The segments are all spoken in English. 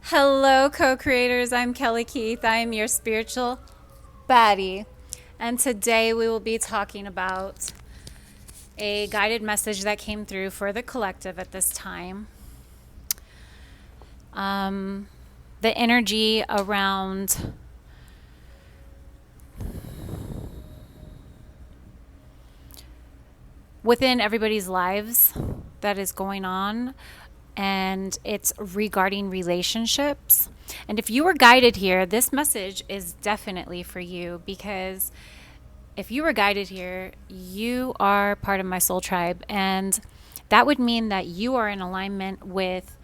Hello, co creators. I'm Kelly Keith. I am your spiritual baddie. And today we will be talking about a guided message that came through for the collective at this time. The energy around within everybody's lives that is going on, and it's regarding relationships. And if you were guided here, this message is definitely for you because if you were guided here, you are part of my soul tribe. And that would mean that you are in alignment with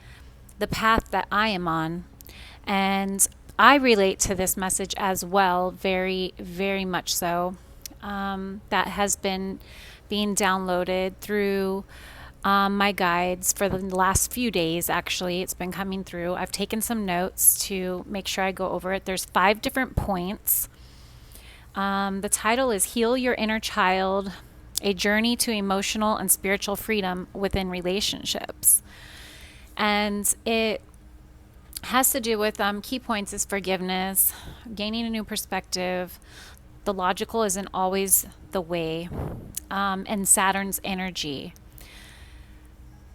the path that I am on. And I relate to this message as well, very, very much so. That has been being downloaded through my guides for the last few days. Actually, it's been coming through. I've taken some notes to make sure I go over it. There's 5 different points. The title is Heal Your Inner Child, A Journey to Emotional and Spiritual Freedom Within Relationships. And it has to do with key points is forgiveness, gaining a new perspective. The logical isn't always the way, and Saturn's energy.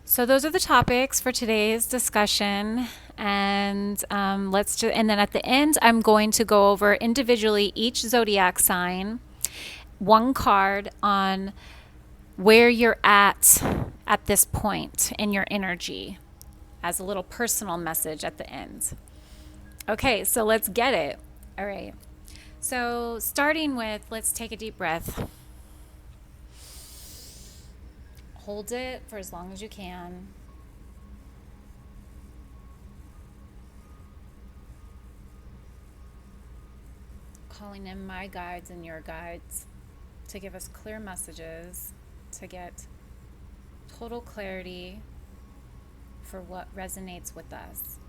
So those are the topics for today's discussion, and and then at the end, I'm going to go over individually each zodiac sign, one card on where you're at this point in your energy, as a little personal message at the end. Okay, so let's get it. All right. So starting with, let's take a deep breath. Hold it for as long as you can. Calling in my guides and your guides to give us clear messages, to get total clarity for what resonates with us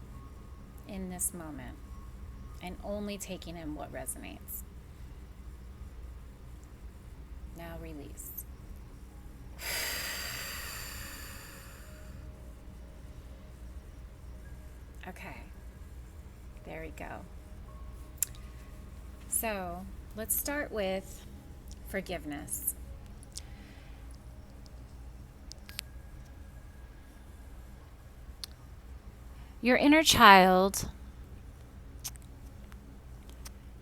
in this moment, and only taking in what resonates. Now release. Okay, there we go. So let's start with forgiveness. Your inner child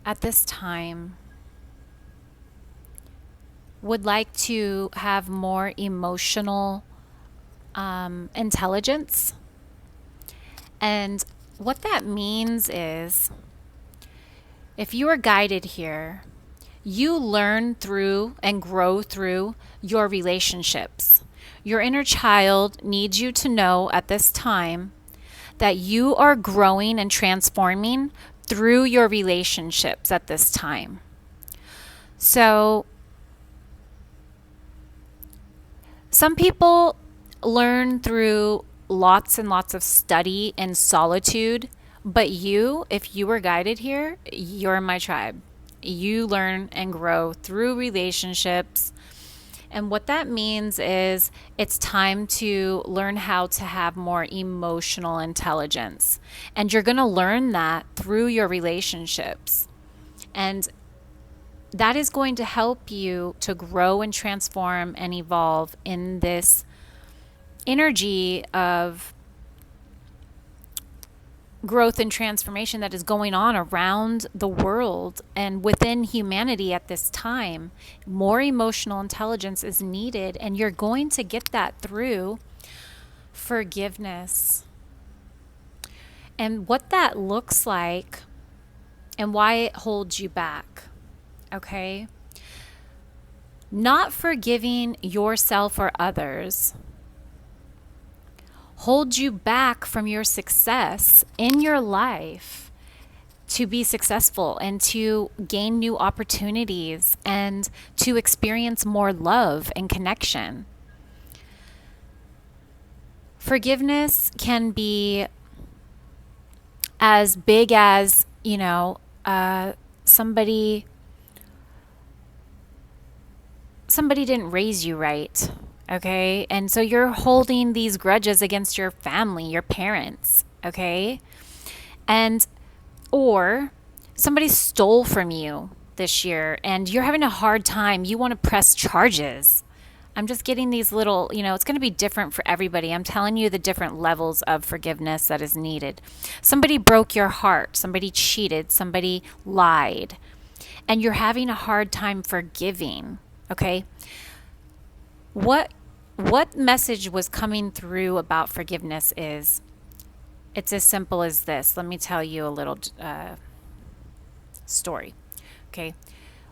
at this time would like to have more emotional intelligence. And what that means is, if you are guided here, you learn through and grow through your relationships. Your inner child needs you to know at this time that you are growing and transforming through your relationships at this time. So, some people learn through lots and lots of study and solitude, but you, if you were guided here, you're in my tribe. You learn and grow through relationships. And what that means is it's time to learn how to have more emotional intelligence. And you're going to learn that through your relationships. And that is going to help you to grow and transform and evolve in this energy of growth and transformation that is going on around the world and within humanity at this time. More emotional intelligence is needed, and you're going to get that through forgiveness. And what that looks like and why it holds you back. Okay? Not forgiving yourself or others hold you back from your success in your life, to be successful and to gain new opportunities and to experience more love and connection. Forgiveness can be as big as, somebody didn't raise you right. Okay. And so you're holding these grudges against your family, your parents. Okay. And or somebody stole from you this year and you're having a hard time. You want to press charges. I'm just getting these little, it's going to be different for everybody. I'm telling you the different levels of forgiveness that is needed. Somebody broke your heart, somebody cheated, somebody lied, and you're having a hard time forgiving, okay? What message was coming through about forgiveness is, it's as simple as this. Let me tell you a little story, okay?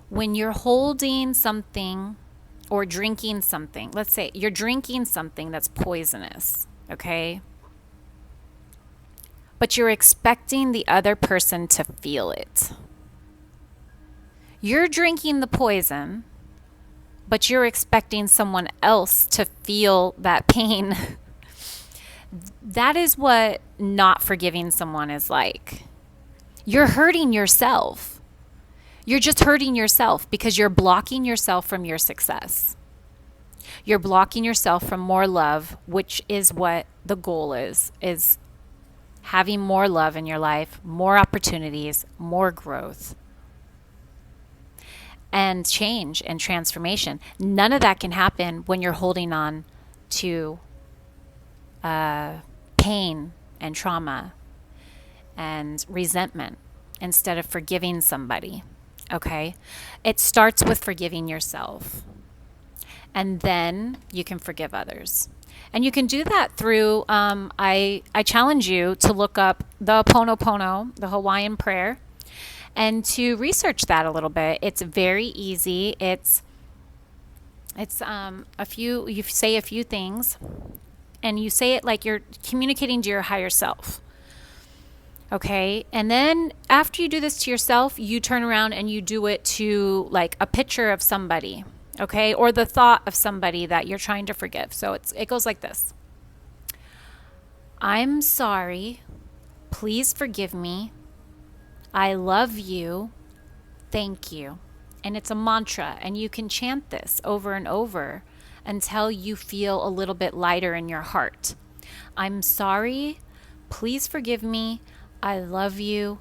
When you're holding something or drinking something, let's say you're drinking something that's poisonous, okay? But you're expecting the other person to feel it. You're drinking the poison, but you're expecting someone else to feel that pain. That is what not forgiving someone is like. You're hurting yourself. You're just hurting yourself because you're blocking yourself from your success. You're blocking yourself from more love, which is what the goal is having more love in your life, more opportunities, more growth, and change and transformation. None of that can happen when you're holding on to pain and trauma and resentment instead of forgiving somebody. Okay? It starts with forgiving yourself. And then you can forgive others. And you can do that through, I challenge you to look up the Ho'oponopono, the Hawaiian prayer, and to research that a little bit. It's very easy. It's you say a few things, and you say it like you're communicating to your higher self. Okay, and then after you do this to yourself, you turn around and you do it to like a picture of somebody, okay, or the thought of somebody that you're trying to forgive. So it goes like this. I'm sorry. Please forgive me. I love you. Thank you. And it's a mantra, and you can chant this over and over until you feel a little bit lighter in your heart. I'm sorry. Please forgive me. I love you.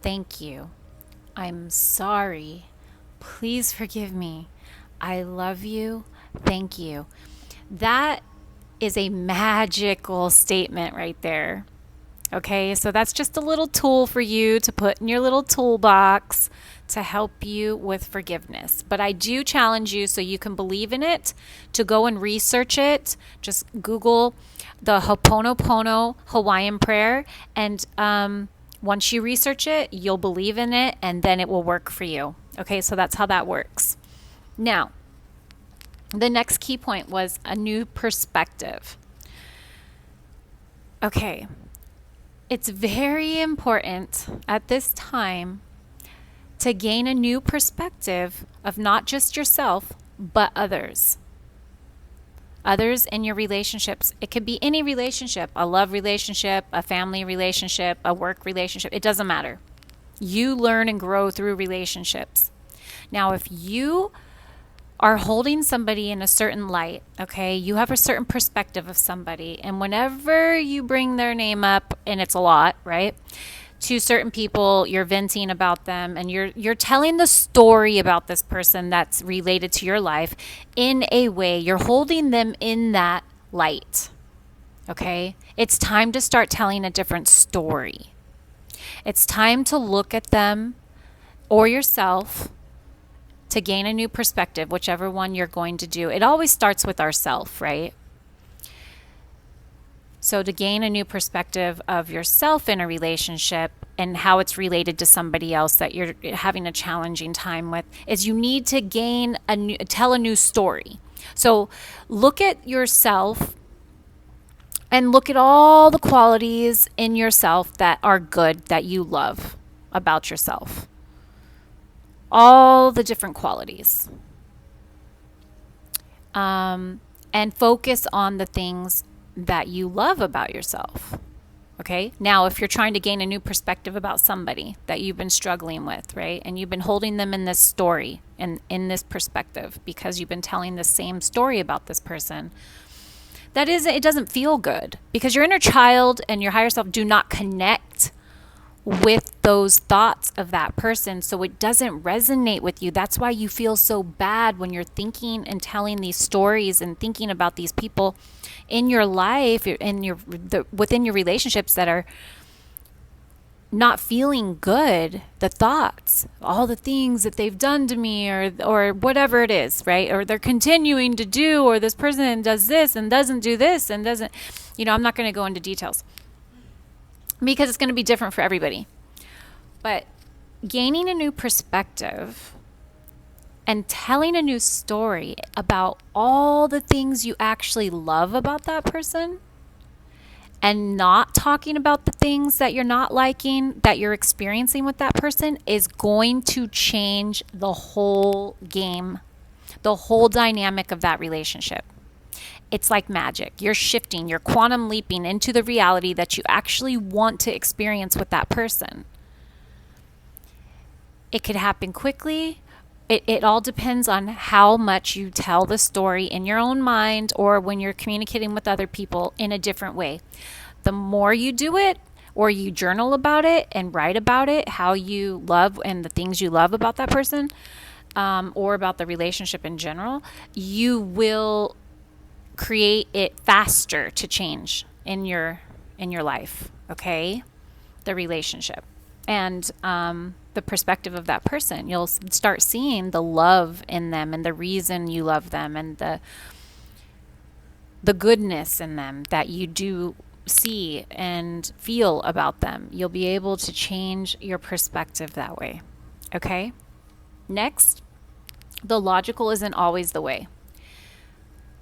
Thank you. I'm sorry. Please forgive me. I love you. Thank you. That is a magical statement right there. Okay, so that's just a little tool for you to put in your little toolbox to help you with forgiveness. But I do challenge you, so you can believe in it, to go and research it. Just Google the Ho'oponopono Hawaiian prayer, and once you research it, you'll believe in it, and then it will work for you. Okay, so that's how that works. Now, the next key point was a new perspective. Okay, it's very important at this time to gain a new perspective of not just yourself, but others. Others in your relationships. It could be any relationship, a love relationship, a family relationship, a work relationship. It doesn't matter. You learn and grow through relationships. Now, if you are holding somebody in a certain light, okay, you have a certain perspective of somebody, and whenever you bring their name up, and it's a lot, right, to certain people, you're venting about them, and you're telling the story about this person that's related to your life in a way, you're holding them in that light, okay? It's time to start telling a different story. It's time to look at them or yourself to gain a new perspective, whichever one you're going to do. It always starts with ourself, right? So to gain a new perspective of yourself in a relationship and how it's related to somebody else that you're having a challenging time with, is you need to tell a new story. So look at yourself and look at all the qualities in yourself that are good, that you love about yourself. All the different qualities. And focus on the things that you love about yourself. Okay? Now, if you're trying to gain a new perspective about somebody that you've been struggling with, right? And you've been holding them in this story and in this perspective because you've been telling the same story about this person, it doesn't feel good because your inner child and your higher self do not connect with those thoughts of that person, so it doesn't resonate with you. That's why you feel so bad when you're thinking and telling these stories and thinking about these people in your life, within your relationships that are not feeling good. The thoughts, all the things that they've done to me, or whatever it is, right? Or they're continuing to do, or this person does this and doesn't do this and doesn't, I'm not going to go into details because it's going to be different for everybody. But gaining a new perspective and telling a new story about all the things you actually love about that person, and not talking about the things that you're not liking, that you're experiencing with that person, is going to change the whole game, the whole dynamic of that relationship. It's like magic. You're shifting, you're quantum leaping into the reality that you actually want to experience with that person. It could happen quickly. It all depends on how much you tell the story in your own mind or when you're communicating with other people in a different way. The more you do it, or you journal about it and write about it, how you love and the things you love about that person, or about the relationship in general, you will create it faster to change in your life, okay? The relationship. And the perspective of that person. You'll start seeing the love in them and the reason you love them and the goodness in them that you do see and feel about them. You'll be able to change your perspective that way. Okay? Next, the logical isn't always the way.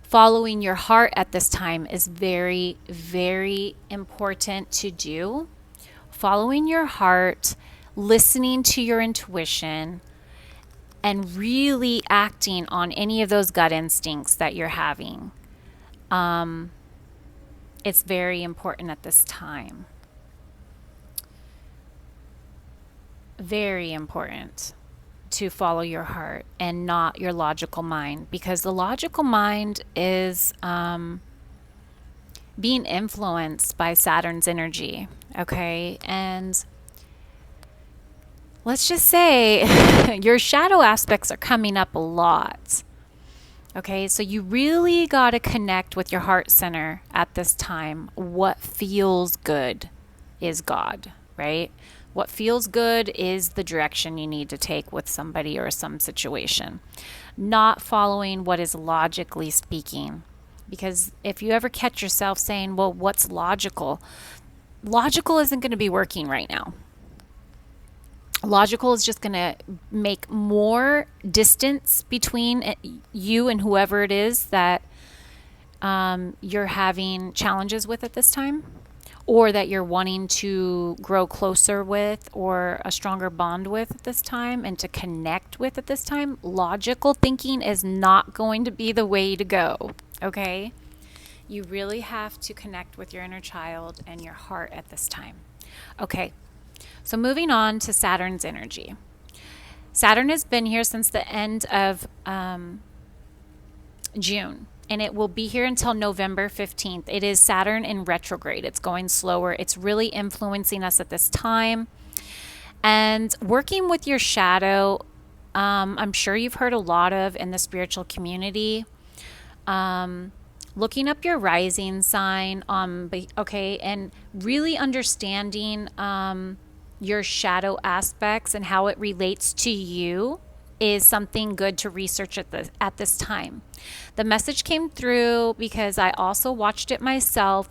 Following your heart at this time is very, very important to do. Following your heart, listening to your intuition, and really acting on any of those gut instincts that you're having. It's very important at this time. Very important to follow your heart and not your logical mind, because the logical mind is being influenced by Saturn's energy, okay? And let's just say your shadow aspects are coming up a lot. Okay, so you really got to connect with your heart center at this time. What feels good is God, right? What feels good is the direction you need to take with somebody or some situation. Not following what is logically speaking. Because if you ever catch yourself saying, well, what's logical? Logical isn't going to be working right now. Logical is just going to make more distance between you and whoever it is that you're having challenges with at this time, or that you're wanting to grow closer with or a stronger bond with at this time and to connect with at this time. Logical thinking is not going to be the way to go, okay? You really have to connect with your inner child and your heart at this time. Okay. So moving on to Saturn's energy. Saturn has been here since the end of June, and it will be here until November 15th. It is Saturn in retrograde. It's going slower. It's really influencing us at this time. And working with your shadow, I'm sure you've heard a lot of in the spiritual community. Looking up your rising sign, okay, and really understanding your shadow aspects and how it relates to you is something good to research at this time. The message came through because I also watched it myself,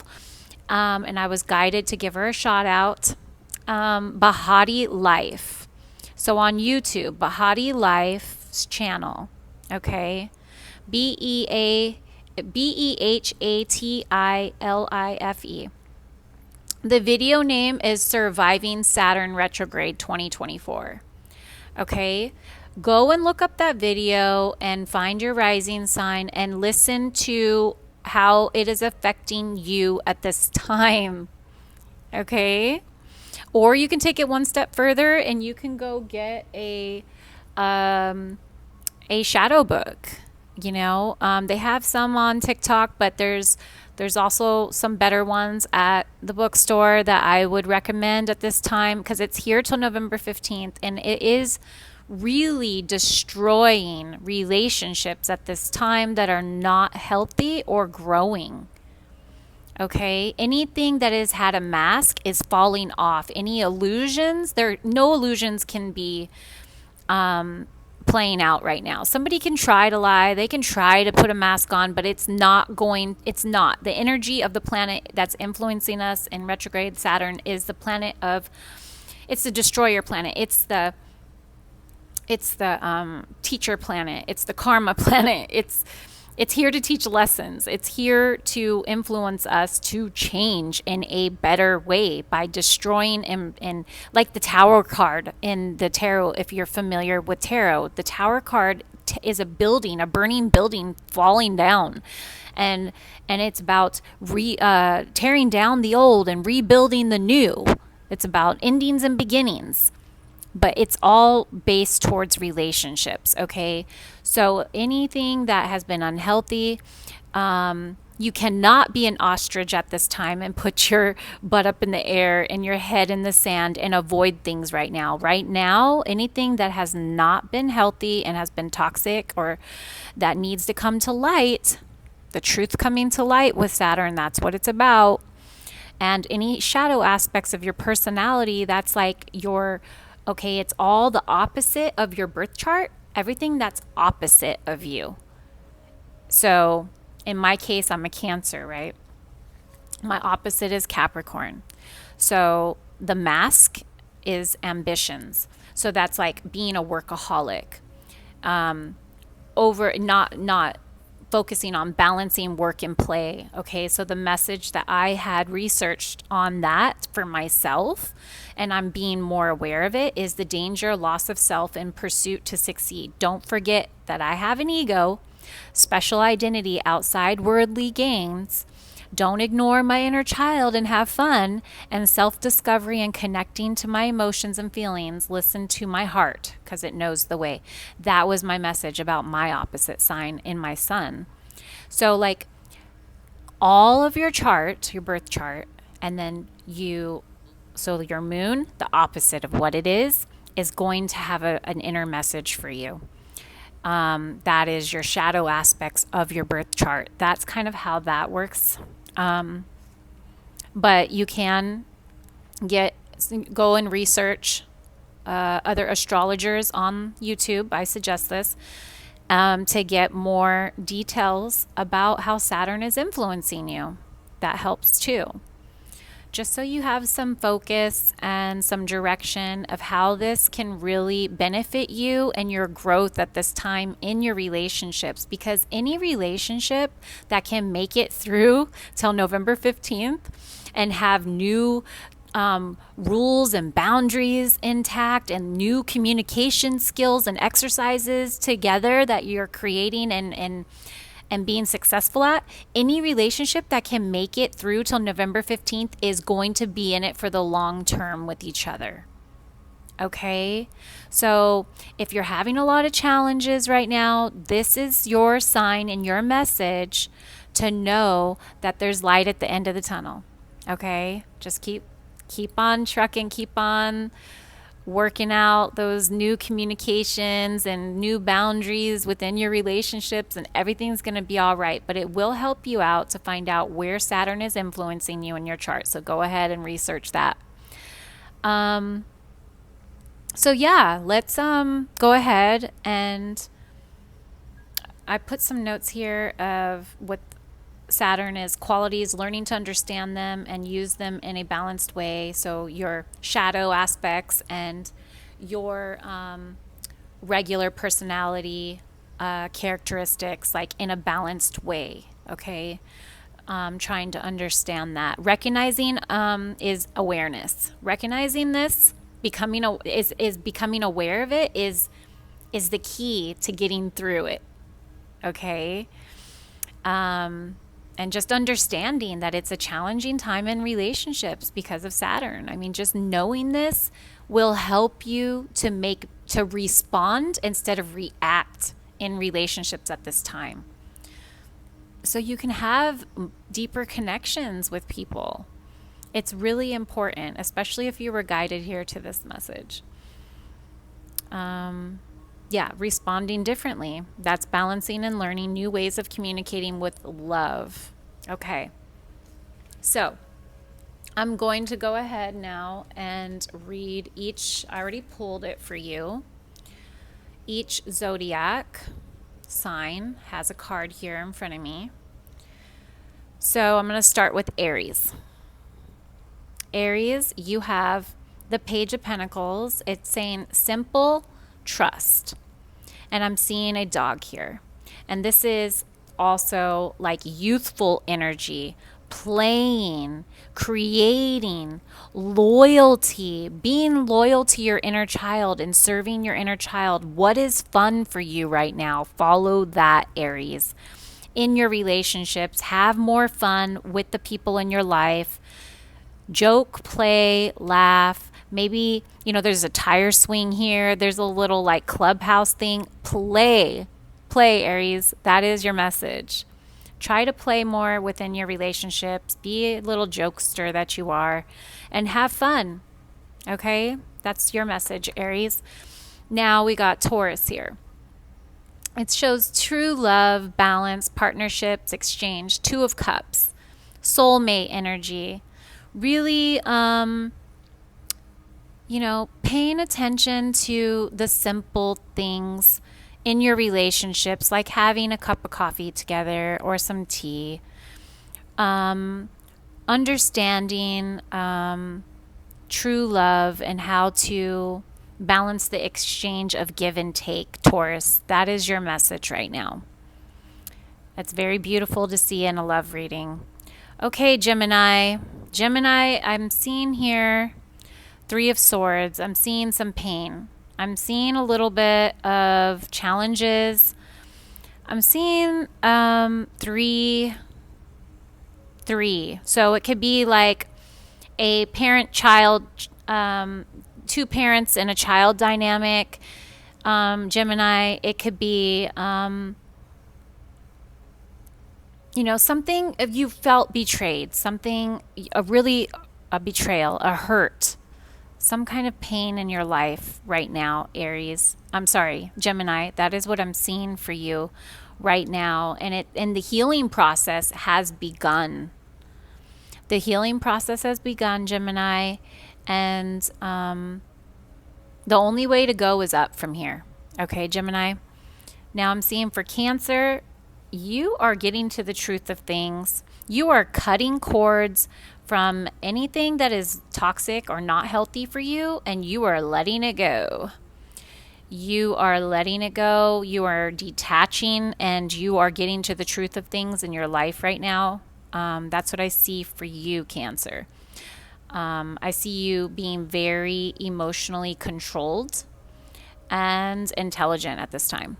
and I was guided to give her a shout out. Behati Life. So on YouTube, Behati Life's channel, okay? BEHATILIFE. The video name is Surviving Saturn Retrograde 2024. Okay? Go and look up that video and find your rising sign and listen to how it is affecting you at this time. Okay? Or you can take it one step further and you can go get a shadow book. They have some on TikTok, but there's There's also some better ones at the bookstore that I would recommend at this time because it's here till November 15th, and it is really destroying relationships at this time that are not healthy or growing. Okay, anything that has had a mask is falling off. Any illusions, no illusions can be playing out right now. Somebody can try to lie, they can try to put a mask on, but it's not. The energy of the planet that's influencing us in retrograde Saturn is the planet of, it's the destroyer planet. It's the teacher planet. It's the karma planet. It's here to teach lessons. It's here to influence us to change in a better way by destroying and like the Tower card in the tarot. If you're familiar with tarot, the Tower card is a burning building falling down, and it's about tearing down the old and rebuilding the new. It's about endings and beginnings, but it's all based towards relationships. Okay, so anything that has been unhealthy, you cannot be an ostrich at this time and put your butt up in the air and your head in the sand and avoid things right now. Right now, anything that has not been healthy and has been toxic or that needs to come to light, the truth coming to light with Saturn, that's what it's about. And any shadow aspects of your personality, that's like it's all the opposite of your birth chart, everything that's opposite of you. So in my case, I'm a Cancer, right? My opposite is Capricorn. So the mask is ambitions. So that's like being a workaholic, not focusing on balancing work and play. Okay, so the message that I had researched on that for myself, and I'm being more aware of it, is the danger, loss of self in pursuit to succeed. Don't forget that I have an ego, special identity outside worldly gains. Don't ignore my inner child and have fun and self-discovery and connecting to my emotions and feelings. Listen to my heart because it knows the way. That was my message about my opposite sign in my sun. So like all of your chart, your birth chart, and then so your moon, the opposite of what it is going to have an inner message for you. That is your shadow aspects of your birth chart. That's kind of how that works. But you can go and research other astrologers on YouTube. I suggest this to get more details about how Saturn is influencing you. That helps too. Just so you have some focus and some direction of how this can really benefit you and your growth at this time in your relationships. Because any relationship that can make it through till November 15th and have new rules and boundaries intact and new communication skills and exercises together that you're creating and being successful at, any relationship that can make it through till November 15th is going to be in it for the long term with each other. Okay? So if you're having a lot of challenges right now, this is your sign and your message to know that there's light at the end of the tunnel. Okay? Just keep on trucking, keep on working out those new communications and new boundaries within your relationships, and everything's going to be all right. But it will help you out to find out where Saturn is influencing you in your chart. So go ahead and research that. So yeah, let's go ahead, and I put some notes here of what Saturn is qualities, learning to understand them and use them in a balanced way. So your shadow aspects and your regular personality characteristics, like in a balanced way. Okay, trying to understand that. Recognizing is awareness. Recognizing this, becoming aware of it is the key to getting through it. Okay. And just understanding that it's a challenging time in relationships because of Saturn. I mean, just knowing this will help you to respond instead of react in relationships at this time. so you can have deeper connections with people. It's really important, especially if you were guided here to this message. Yeah, responding differently. That's balancing and learning new ways of communicating with love. Okay, so I'm going to go ahead now and read each. I already pulled it for you. Each zodiac sign has a card here in front of me. So I'm going to start with Aries. Aries, you have the Page of Pentacles. It's saying simple trust. And I'm seeing a dog here. And this is also like youthful energy, playing, creating, loyalty, being loyal to your inner child and serving your inner child. What is fun for you right now? Follow that, Aries. In your relationships, have more fun with the people in your life. Joke, play, laugh. Maybe, there's a tire swing here. There's a little like clubhouse thing. Play, Aries. That is your message. Try to play more within your relationships. Be a little jokester that you are and have fun. Okay? That's your message, Aries. Now we got Taurus here. It shows true love, balance, partnerships, exchange, Two of Cups, soulmate energy. Really, paying attention to the simple things in your relationships, like having a cup of coffee together or some tea. Understanding true love and how to balance the exchange of give and take, Taurus. That is your message right now. That's very beautiful to see in a love reading. Okay, Gemini. Gemini, I'm seeing here Three of Swords. I'm seeing some pain. I'm seeing a little bit of challenges. I'm seeing three. So it could be like a parent-child, two parents and a child dynamic. Gemini, it could be, something if you felt betrayed, something, a betrayal, a hurt, some kind of pain in your life right now, Gemini. That is what I'm seeing for you right now. And the healing process has begun. The healing process has begun, Gemini. And the only way to go is up from here. Okay, Gemini. Now I'm seeing for Cancer, you are getting to the truth of things. You are cutting cords from anything that is toxic or not healthy for you, and you are letting it go. You are letting it go. You are detaching, and you are getting to the truth of things in your life right now. That's what I see for you, Cancer. I see you being very emotionally controlled and intelligent at this time.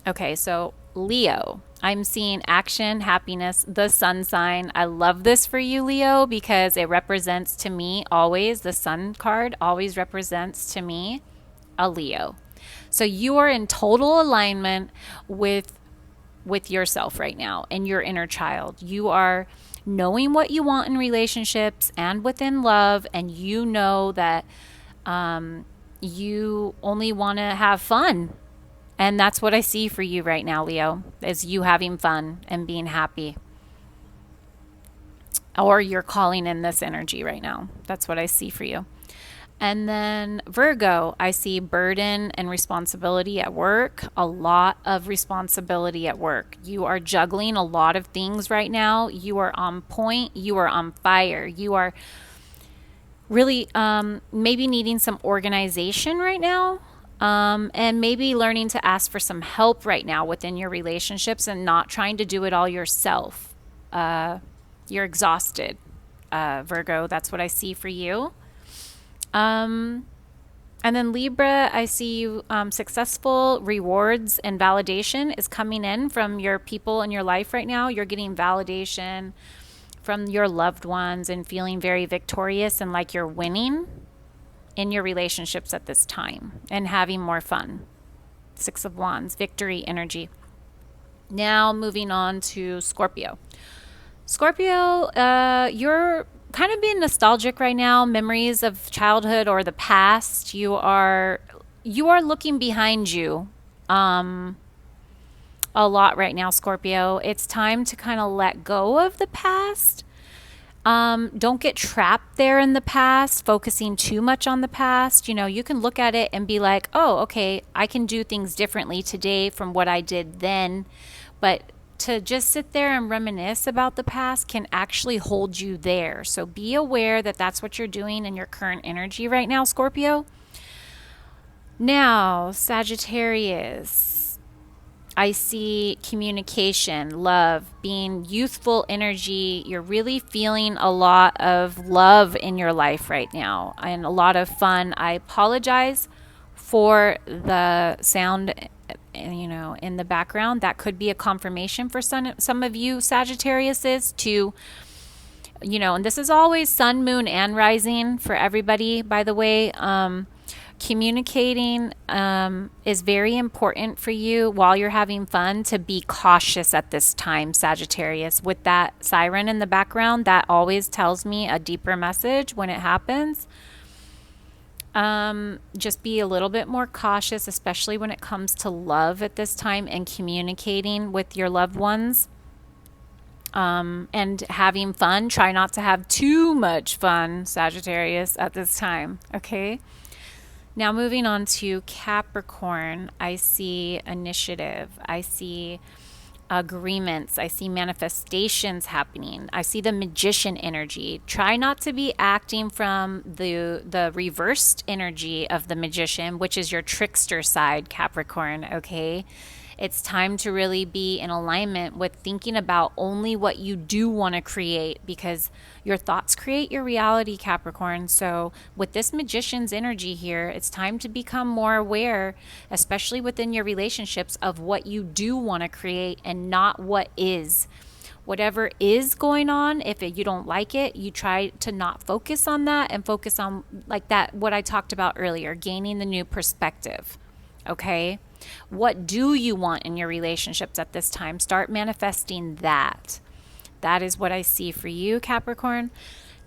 Okay, so Leo, I'm seeing action, happiness, the sun sign. I love this for you, Leo, because it represents to me always, the sun card always represents to me a Leo. So you are in total alignment with yourself right now and your inner child. You are knowing what you want in relationships and within love, and you know that you only want to have fun. And that's what I see for you right now, Leo, is you having fun and being happy. Or you're calling in this energy right now. That's what I see for you. And then Virgo, I see burden and responsibility at work, a lot of responsibility at work. You are juggling a lot of things right now. You are on point. You are on fire. You are really maybe needing some organization right now. And maybe learning to ask for some help right now within your relationships and not trying to do it all yourself. You're exhausted, Virgo. That's what I see for you. And then Libra, I see you successful rewards and validation is coming in from your people in your life right now. You're getting validation from your loved ones and feeling very victorious and like you're winning in your relationships at this time and having more fun. Six of Wands, victory energy. Now, moving on to Scorpio. Scorpio, you're kind of being nostalgic right now, memories of childhood or the past. You are looking behind you a lot right now, Scorpio. It's time to kind of let go of the past. Don't get trapped there in the past, focusing too much on the past. You can look at it and be like, oh, okay, I can do things differently today from what I did then. But to just sit there and reminisce about the past can actually hold you there. So be aware that that's what you're doing in your current energy right now, Scorpio. Now, Sagittarius. I see communication, love, being youthful energy. You're really feeling a lot of love in your life right now and a lot of fun. I apologize for the sound, in the background. That could be a confirmation for some of you Sagittariuses to, and this is always sun, moon, and rising for everybody, by the way. Communicating is very important for you while you're having fun, to be cautious at this time, Sagittarius. With that siren in the background, that always tells me a deeper message when it happens. Just be a little bit more cautious, especially when it comes to love at this time and communicating with your loved ones. And having fun. Try not to have too much fun, Sagittarius, at this time. Okay. Now, moving on to Capricorn, I see initiative. I see agreements. I see manifestations happening. I see the magician energy. Try not to be acting from the reversed energy of the magician, which is your trickster side, Capricorn, okay? It's time to really be in alignment with thinking about only what you do want to create, because your thoughts create your reality, Capricorn. So with this magician's energy here, it's time to become more aware, especially within your relationships, of what you do want to create and not what is. Whatever is going on, if you don't like it, you try to not focus on that and focus on, like that, what I talked about earlier, gaining the new perspective. Okay? What do you want in your relationships at this time? Start manifesting that. That is what I see for you, Capricorn.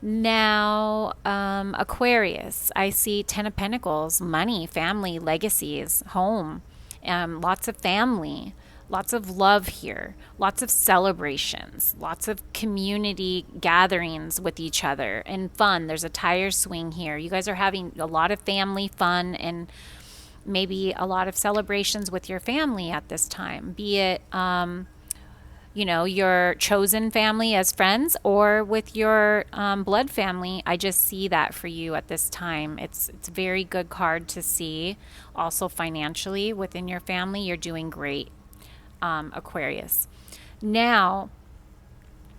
Now, Aquarius. I see 10 of Pentacles, money, family, legacies, home, lots of family, lots of love here, lots of celebrations, lots of community gatherings with each other and fun. There's a tire swing here. You guys are having a lot of family fun and maybe a lot of celebrations with your family at this time, be it, your chosen family as friends or with your blood family. I just see that for you at this time. It's a very good card to see. Also financially within your family, you're doing great, Aquarius. Now,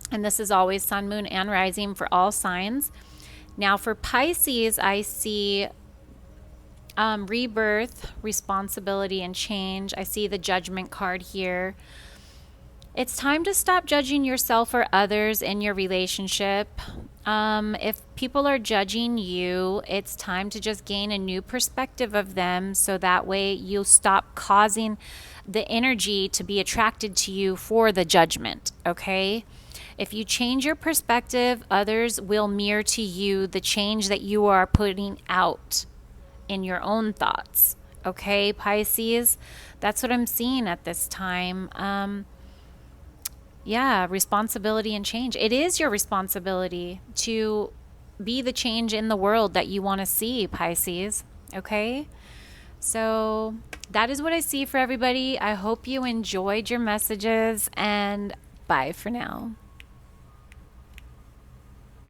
and this is always sun, moon, and rising for all signs. Now for Pisces, I see rebirth, responsibility, and change. I see the Judgment card here. It's time to stop judging yourself or others in your relationship. If people are judging you, it's time to just gain a new perspective of them, so that way you'll stop causing the energy to be attracted to you for the judgment, okay? If you change your perspective, others will mirror to you the change that you are putting out in your own thoughts. Okay, Pisces, that's what I'm seeing at this time. Responsibility and change. It is your responsibility to be the change in the world that you want to see, Pisces. Okay, so that is what I see for everybody. I hope you enjoyed your messages, and bye for now.